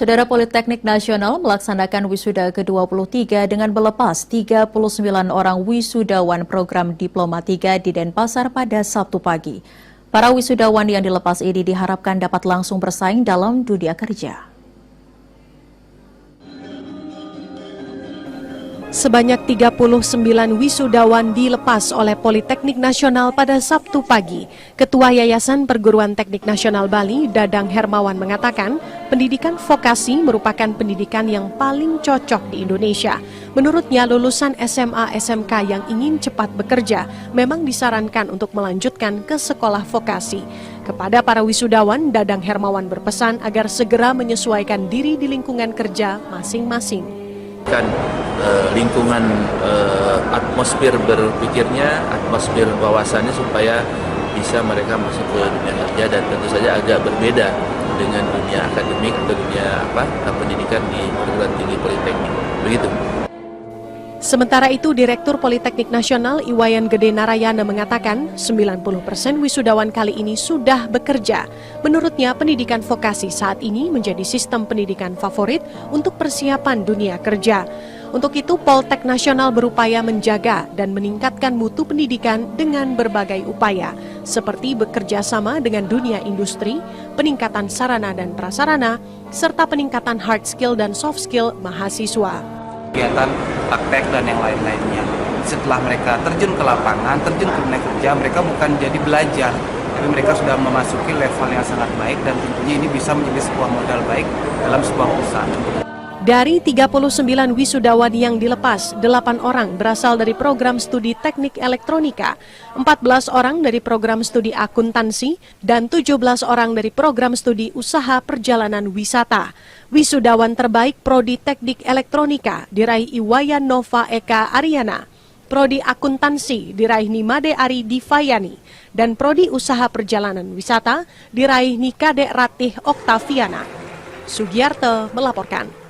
Saudara Politeknik Nasional melaksanakan wisuda ke-23 dengan melepas 39 orang wisudawan program Diploma 3 di Denpasar pada Sabtu pagi. Para wisudawan yang dilepas ini diharapkan dapat langsung bersaing dalam dunia kerja. Sebanyak 39 wisudawan dilepas oleh Politeknik Nasional pada Sabtu pagi. Ketua Yayasan Perguruan Teknik Nasional Bali, Dadang Hermawan mengatakan, pendidikan vokasi merupakan pendidikan yang paling cocok di Indonesia. Menurutnya, lulusan SMA SMK yang ingin cepat bekerja memang disarankan untuk melanjutkan ke sekolah vokasi. Kepada para wisudawan, Dadang Hermawan berpesan agar segera menyesuaikan diri di lingkungan kerja masing-masing. Lingkungan atmosfer berpikirnya, atmosfer wawasannya supaya bisa mereka masuk ke dunia kerja dan tentu saja agak berbeda dengan dunia akademik atau dunia pendidikan di perguruan tinggi politeknik. Begitu. Sementara itu, Direktur Politeknik Nasional Iwayan Gede Narayana mengatakan 90% wisudawan kali ini sudah bekerja. Menurutnya, pendidikan vokasi saat ini menjadi sistem pendidikan favorit untuk persiapan dunia kerja. Untuk itu, Poltek Nasional berupaya menjaga dan meningkatkan mutu pendidikan dengan berbagai upaya, seperti bekerja sama dengan dunia industri, peningkatan sarana dan prasarana, serta peningkatan hard skill dan soft skill mahasiswa. Kegiatan praktek dan yang lain-lainnya. Setelah mereka terjun ke lapangan, terjun ke dunia kerja, mereka bukan jadi belajar, tapi mereka sudah memasuki level yang sangat baik dan tentunya ini bisa menjadi sebuah modal baik dalam sebuah perusahaan. Dari 39 wisudawan yang dilepas, 8 orang berasal dari program studi teknik elektronika, 14 orang dari program studi akuntansi, dan 17 orang dari program studi usaha perjalanan wisata. Wisudawan terbaik Prodi Teknik Elektronika diraih Iwayan Nova Eka Ariana, Prodi Akuntansi diraih Nimade Ari Divayani, dan Prodi Usaha Perjalanan Wisata diraih Nikade Ratih Oktaviana. Sugiarto melaporkan.